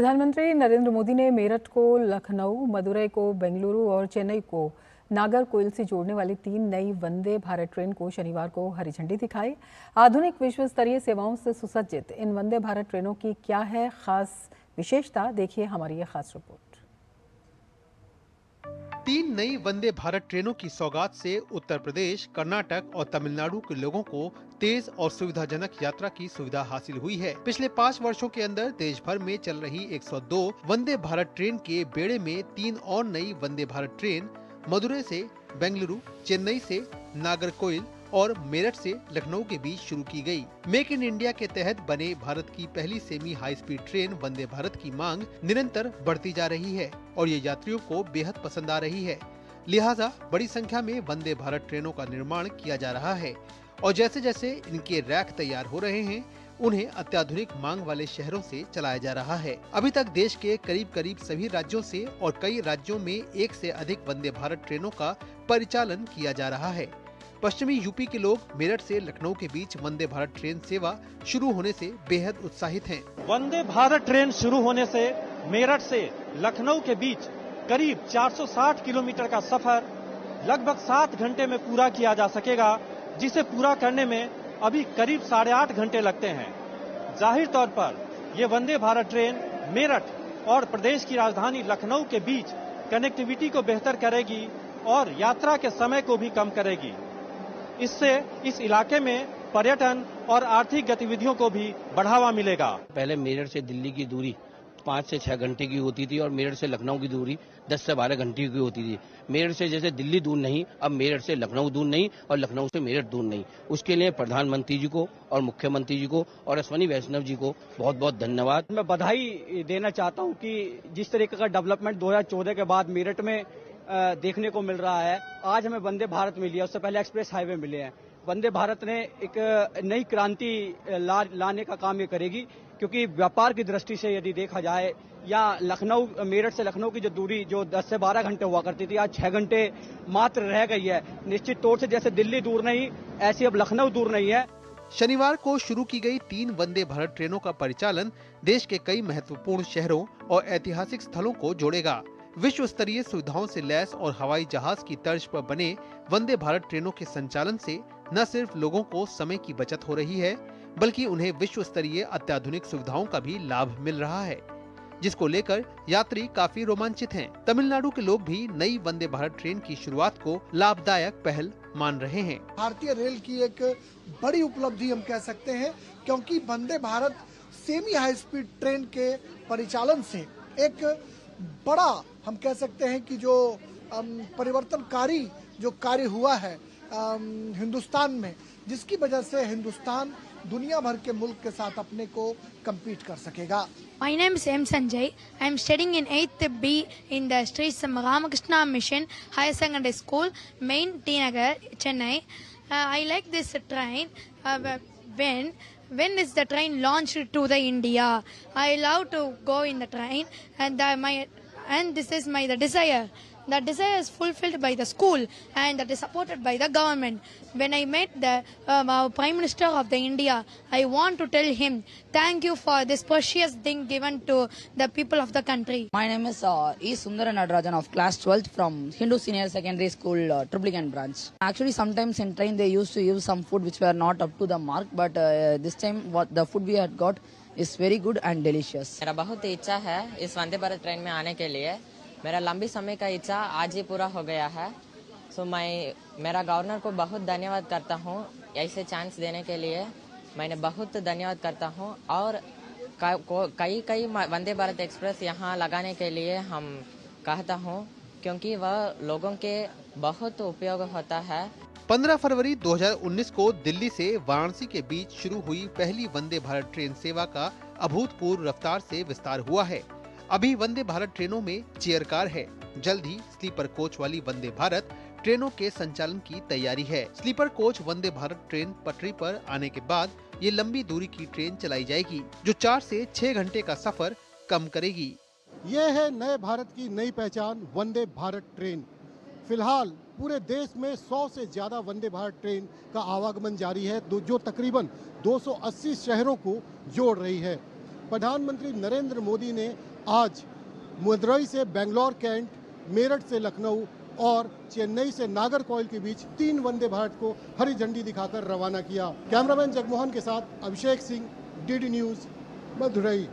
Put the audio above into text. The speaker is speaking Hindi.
प्रधानमंत्री नरेंद्र मोदी ने मेरठ को लखनऊ, मदुरई को बेंगलुरु और चेन्नई को नागरकोइल से जोड़ने वाली 3 नई वंदे भारत ट्रेन को शनिवार को हरी झंडी दिखाई। आधुनिक विश्व स्तरीय सेवाओं से सुसज्जित इन वंदे भारत ट्रेनों की क्या है खास विशेषता, देखिए हमारी ये खास रिपोर्ट। 3 नई वंदे भारत ट्रेनों की सौगात से उत्तर प्रदेश, कर्नाटक और तमिलनाडु के लोगों को तेज और सुविधाजनक यात्रा की सुविधा हासिल हुई है। पिछले 5 वर्षों के अंदर देश भर में चल रही 102 वंदे भारत ट्रेन के बेड़े में 3 और नई वंदे भारत ट्रेन मदुरई से बेंगलुरु, चेन्नई से नागरकोइल और मेरठ से लखनऊ के बीच शुरू की गई। मेक इन इंडिया के तहत बने भारत की पहली semi high speed train Vande Bharat की मांग निरंतर बढ़ती जा रही है और ये यात्रियों को बेहद पसंद आ रही है। लिहाजा बड़ी संख्या में वंदे भारत ट्रेनों का निर्माण किया जा रहा है और जैसे जैसे इनके रैक तैयार हो रहे हैं, उन्हें अत्याधुनिक मांग वाले शहरों से चलाया जा रहा है। अभी तक देश के करीब सभी राज्यों से और कई राज्यों में 1 से अधिक वंदे भारत ट्रेनों का परिचालन किया जा रहा है। पश्चिमी यूपी के लोग मेरठ से लखनऊ के बीच वंदे भारत ट्रेन सेवा शुरू होने से बेहद उत्साहित हैं। वंदे भारत ट्रेन शुरू होने से मेरठ से लखनऊ के बीच करीब 460 किलोमीटर का सफर लगभग 7 घंटे में पूरा किया जा सकेगा, जिसे पूरा करने में अभी करीब 8.5 घंटे लगते हैं। जाहिर तौर पर ये वंदे भारत ट्रेन मेरठ और प्रदेश की राजधानी लखनऊ के बीच कनेक्टिविटी को बेहतर करेगी और यात्रा के समय को भी कम करेगी। इससे इस इलाके में पर्यटन और आर्थिक गतिविधियों को भी बढ़ावा मिलेगा। पहले मेरठ से दिल्ली की दूरी 5 से 6 घंटे की होती थी और मेरठ से लखनऊ की दूरी 10 से 12 घंटे की होती थी। मेरठ से जैसे दिल्ली दूर नहीं, अब मेरठ से लखनऊ दूर नहीं और लखनऊ से मेरठ दूर नहीं। उसके लिए प्रधानमंत्री जी को और मुख्यमंत्री जी को और अश्विनी वैष्णव जी को बहुत बहुत धन्यवाद। मैं बधाई देना चाहता हूं कि जिस तरीके का डेवलपमेंट 2014 के बाद मेरठ में देखने को मिल रहा है, आज हमें वंदे भारत मिली है। उससे पहले एक्सप्रेस हाईवे मिले हैं। वंदे भारत ने एक नई क्रांति लाने का काम ये करेगी, क्योंकि व्यापार की दृष्टि से यदि देखा जाए या लखनऊ मेरठ से लखनऊ की जो दूरी जो 10 से 12 घंटे हुआ करती थी, आज 6 घंटे मात्र रह गई है। निश्चित तौर से जैसे दिल्ली दूर नहीं, ऐसी अब लखनऊ दूर नहीं है। शनिवार को शुरू की गई 3 वंदे भारत ट्रेनों का परिचालन देश के कई महत्वपूर्ण शहरों और ऐतिहासिक स्थलों को जोड़ेगा। विश्व स्तरीय सुविधाओं से लैस और हवाई जहाज की तर्ज पर बने वंदे भारत ट्रेनों के संचालन से न सिर्फ लोगों को समय की बचत हो रही है, बल्कि उन्हें विश्व स्तरीय अत्याधुनिक सुविधाओं का भी लाभ मिल रहा है, जिसको लेकर यात्री काफी रोमांचित हैं। तमिलनाडु के लोग भी नई वंदे भारत ट्रेन की शुरुआत को लाभदायक पहल मान रहे हैं। भारतीय रेल की एक बड़ी उपलब्धि हम कह सकते हैं, क्योंकि Vande Bharat semi high speed train के परिचालन से एक बड़ा हम कह सकते हैं कि जो परिवर्तनकारी जो कार्य हुआ है हिंदुस्तान में, जिसकी वजह से हिंदुस्तान दुनिया भर के मुल्क के साथ अपने को compete कर सकेगा। My name is M. Sanjay. I am studying in 8th B in the Sri Ramakrishna Mission Higher Secondary School, Main T Nagar, Chennai. I like this train. When is the train launched to the India? I love to go in the train, and this is the desire. The desire is fulfilled by the school and that is supported by the government. When I met the Prime Minister of the India, I want to tell him thank you for this precious thing given to the people of the country. My name is E. Sundara Nadarajan of class 12th from Hindu Senior Secondary School, Triplicane branch. Actually, sometimes in train they used to use some food which were not up to the mark, but this time what the food we had got is very good and delicious. मेरा बहुत इच्छा है इस वंदे भारत ट्रेन में आने के लिए। मेरा लंबी समय का इच्छा आज ही पूरा हो गया है। सो मैं मेरा गवर्नर को बहुत धन्यवाद करता हूँ ऐसे चांस देने के लिए। मैंने बहुत धन्यवाद करता हूँ और कई वंदे भारत एक्सप्रेस यहाँ लगाने के लिए हम कहता हूँ, क्योंकि वह लोगों के बहुत उपयोग होता है। 15 फरवरी 2019 को दिल्ली से वाराणसी के बीच शुरू हुई पहली वंदे भारत ट्रेन सेवा का अभूतपूर्व रफ्तार से विस्तार हुआ है। अभी वंदे भारत ट्रेनों में चेयर कार है। जल्द ही स्लीपर कोच वाली वंदे भारत ट्रेनों के संचालन की तैयारी है। Sleeper coach Vande Bharat train पटरी पर आने के बाद ये लंबी दूरी की ट्रेन चलाई जाएगी, जो 4 से 6 घंटे का सफर कम करेगी। ये है नए भारत की नई पहचान वंदे भारत ट्रेन। फिलहाल पूरे देश में 100 से ज्यादा वंदे भारत ट्रेन का आवागमन जारी है, जो तकरीबन 280 शहरों को जोड़ रही है। प्रधानमंत्री नरेंद्र मोदी ने आज मदुरई से बेंगलोर कैंट, मेरठ से लखनऊ और चेन्नई से नागरकोइल के बीच 3 वंदे भारत को हरी झंडी दिखाकर रवाना किया। कैमरामैन जगमोहन के साथ अभिषेक सिंह, डीडी न्यूज, मदुरई।